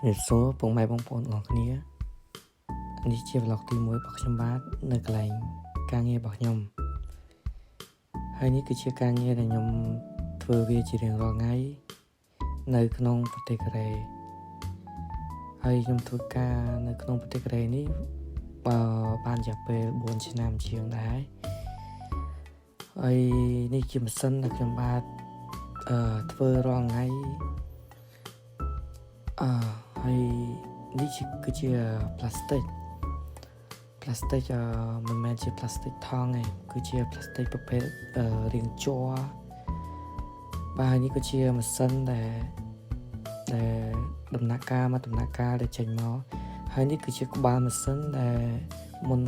ជំរាបសួរពុកម៉ែបងប្អូនទាំងអស់គ្នានេះជា vlog ទី1របស់ខ្ញុំបាទនៅកន្លែងការងាររបស់ខ្ញុំហើយនេះគឺជាការងារដែលខ្ញុំធ្វើវាជារៀងរាល់ថ្ងៃនៅក្នុងប្រទេសកូរ៉េហើយខ្ញុំធ្វើការនៅក្នុងប្រទេសកូរ៉េនេះបានរយៈពេល4ឆ្នាំជាងដែរហើយនេះជាម៉ាស៊ីនដែលខ្ញុំបាទធ្វើរាល់ថ្ងៃហើយនេះគឺជា plastic មិនមែនជា plastic ថង់ទេគឺជា plastic ប្រភេទរាងជ័របាទនេះគឺជាម៉ាស៊ីនដែលដំណាក់កាលមកដំណាក់កាលដែលចេញមកហើយនេះគឺជាក្បាលម៉ាស៊ីនដែលមុន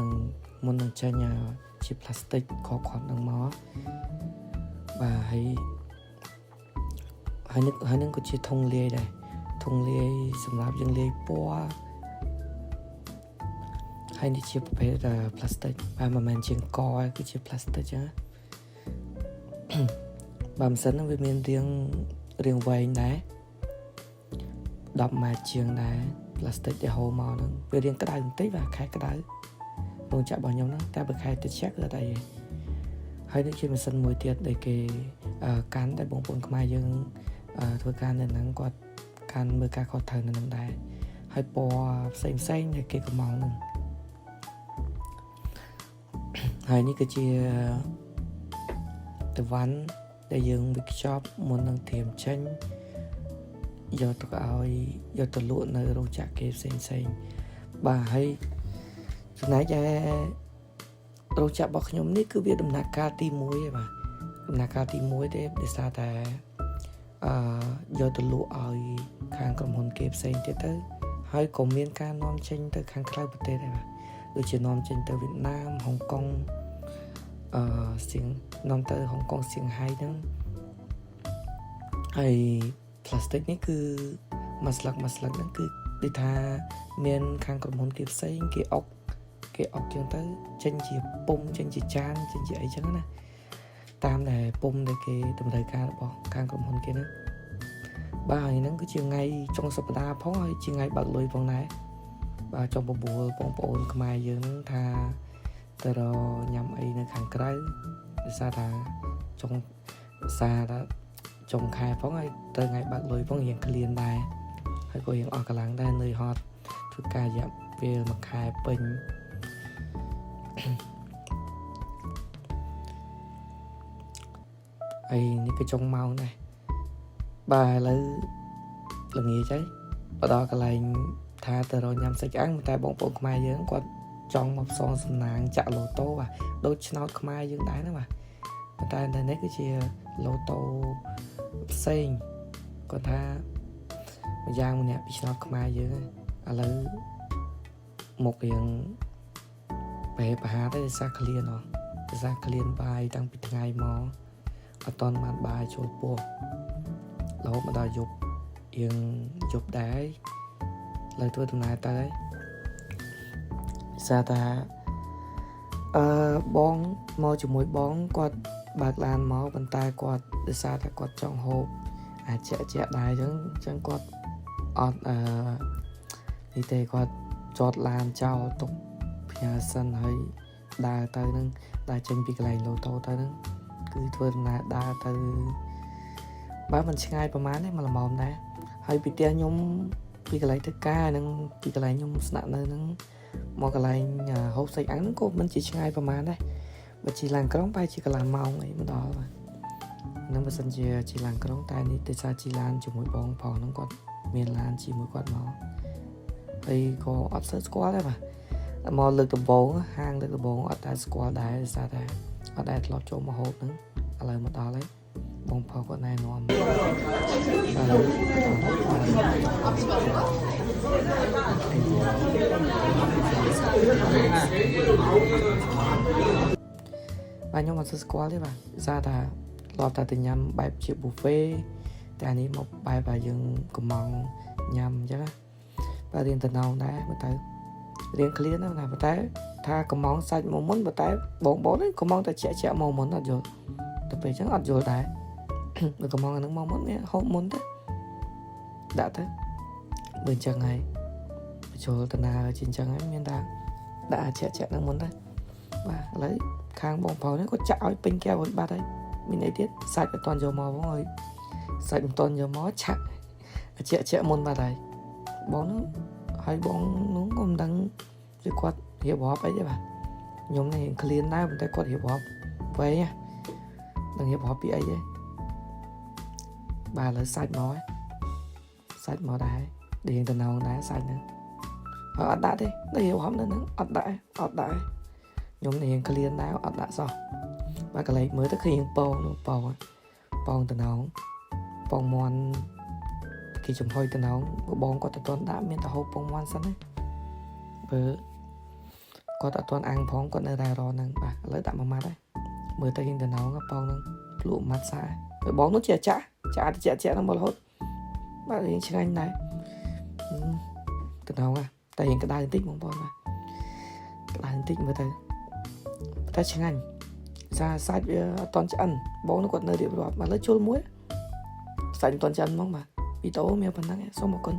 នឹងចេញជា plastic ខកខាត់នឹងមកបាទហើយនឹងក៏ជាធុងលាយដែរធុងលាយសម្រាប់យើងលាយពណ៌ហើយនេះជាប្រភេទ plastic បាទមិនមែនជាកគឺជា plastic ចឹងបាទម៉ាស៊ីនហ្នឹងវាមានរាងវែងដែរ10ម៉ែត្រជាងដែរ plastic ដែលហូរមកហ្នឹងវារាងក្តៅបន្តិចបាទខែក្តៅរោងចក្ររបស់ខ្ញុំហ្នឹងតែបើខែត្រជាក់គឺអត់អីទេហើយនេះជាម៉ាស៊ីនមួយទៀតដែលគេកាន់តែបងប្អូនខ្មែរយើងធ្វើការនៅហ្នឹងគាត់កាន់មើលការខុសត្រូវនៅហ្នឹងដែរហើយពណ៌ផ្សេងដែលគេកំងហ្នឹងហើយនេះគឺជាតវ៉ាន់ដែលយើងវិខ្ចប់មុននឹងត្រៀមចេញយកទៅលក់នៅរោងចក្រគេផ្សេងបាទហើយចំណែកឯរោងចក្ររបស់ខ្ញុំនេះគឺវាដំណាក់កាលទី1ឯបាទដំណាក់កាលទី1ទេដោយសារតែយកទៅលក់ឲ្យខាងក្រុមហ៊ុនគេផ្សេងទៀតទៅហើយក៏មានការនាំចេញទៅខាងក្រៅប្រទេសដែរបាទដូចជានាំចេញទៅវៀតណាមហុងកុងនាំទៅហុងកុងសៀងហៃហ្នឹងហើយ plastic នេះគឺមួយស្លឹកហ្នឹងគឺដូចថាមានខាងក្រុមហ៊ុនគេផ្សេងគេអុកចឹងទៅចេញជាពុំចេញជាចានចេញជាអីចឹងណាតាមដែលពុំដែលគេតម្រូវការរបស់ខាងក្រុមហ៊ុនគេហ្នឹងបាទហ្នឹងគឺជាថ្ងៃចុងសប្តាហ៍ផងហើយជាថ្ងៃបើកលុយផងដែរបាទចង់បបួលបងប្អូនខ្មែរយើងថាទៅរញ៉ាំអីនៅខាងក្រៅដោយសារថាចុងខែផងហើយទៅថ្ងៃបើកលុយផងរៀងក្លៀនដែរហើយក៏រៀងអស់កម្លាំងដែរនឿយហត់ធ្វើការរយៈពេលមួយខែពេញហើយនេះក៏ចុងម៉ោងដែរបាទឥឡូវល្ងាចហើយបដល់កន្លែងថាទៅរកញ៉ាំសាច់អាំងតែបងប្អូនខ្មែរយើងគាត់ចង់មកផ្សងសំណាងចាក់ឡូតូបាទដូចឆ្នោតខ្មែរយើងដែរណាបាទប៉ុន្តែនៅនេះគឺជាឡូតូផ្សេងគាត់ថាម្យ៉ាងម្នាក់ពីឆ្នោតខ្មែរយើងឥឡូវមករៀងប្រហែលទេដោយសារក្លៀនបាយតាំងពីថ្ងៃមកអត់តន់បានបាយចូលពោះរហូតមកដល់យប់ដែរលើធ្វើដំណើរទៅហើយសារថាបងមកជាមួយបងគាត់បើកឡានមកប៉ុន្តែគាត់ដោយសារតែគាត់ចង់ហូបជាក់ដែរអញ្ចឹងគាត់អត់នេះទេគាត់ចតឡានចោលទុកផ្ញើសិនហើយដើរទៅនឹងដើរចេញពីកន្លែងឡូតូទៅនឹងគឺធ្វើដំណើរដើរទៅបើមិនឆ្ងាយប្រហែលទេមកល្មមដែរហើយពីផ្ទះខ្ញុំពីកន្លែងធ្វើការនិងពីកន្លែងខ្ញុំស្នាក់នៅនឹងមកកន្លែងហូបសាច់អាំងហ្នឹងក៏មិនជាឆ្ងាយប្រហែលដែរបើជិះឡានក្រុងបែរជាកន្លះម៉ោងអីមកដល់បាទហ្នឹងបើសិនជាជិះឡានក្រុងតែនេះទេសារជិះឡានជាមួយបងប្អូនហ្នឹងគាត់មានឡានជាមួយគាត់មកហើយក៏អត់សូវស្គាល់ដែរបាទមកលើកដំបូងហាងលើកដំបូងអត់តែស្គាល់ដែរដោយសារតែអត់ដែលធ្លាប់ចូលមកហូបហ្នឹងឥឡូវមកដល់ហើយបងប្អូនគាត់ណែនាំបាទខ្ញុំអត់ស្គាល់ទេបាទសារថាធ្លាប់តែញ៉ាំបែបជា buffet តែនេះមកបែបយើងកំងញ៉ាំអញ្ចឹងបាទរៀងតំណងដែរបើទៅរៀងក្លៀនណាប៉ុន្តែថាកំងសាច់មកមុនប៉ុន្តែបងនេះកំងតែជាក់មកមុនអត់យល់ទៅពេលអញ្ចឹងអត់យល់ដែរបើកំងអានឹងមកមុននេះហូបមុនទៅដាក់ទៅ bên chân này chỗ tận nào trên chân ấy miền ta đã chạy đang muốn đây và lấy khang bóng pháo nó có chảo pin keo với ba đấy mình ấy tiết sạch toàn dầu mò bóng ơi sạch toàn dầu mó chặt chạy môn ba đấy bóng hai bóng nó còn đang rồi quạt hiệp họp ấy chứ bà nhóm này clean này mình tay quạt hiệp họp vậy nha đừng hiệp họp bị ấy chứ bà là sạch mó đá để hiện tần nào đá sạch nữa ở đã đi đây hiệp họp nữa ọt đại nhóm này clean đá ọt đã sao bà cái lấy mới tới khi hiện pong tần nào pong mòn khi chúng hơi tần nào bóng có toàn đã miễn ta hộp pong mòn sẵn đấy với có toàn ăn phóng còn ở đài rồi nè bà lấy tạm mà đấy mới tới hiện tần nào ngắp pong nè lụ mặt xa với bóng nó chả nó một hốt bà thấy chương anh này tần nào à tại hiện cái đài tích bóng bóng mà cái đài tích mới tới chương anh ra sai toàn cho ăn bóng nó còn nơi điểm đoạt mà lấy chôn muối sành toàn chân mong mà bị tố mèo phần năng số một cân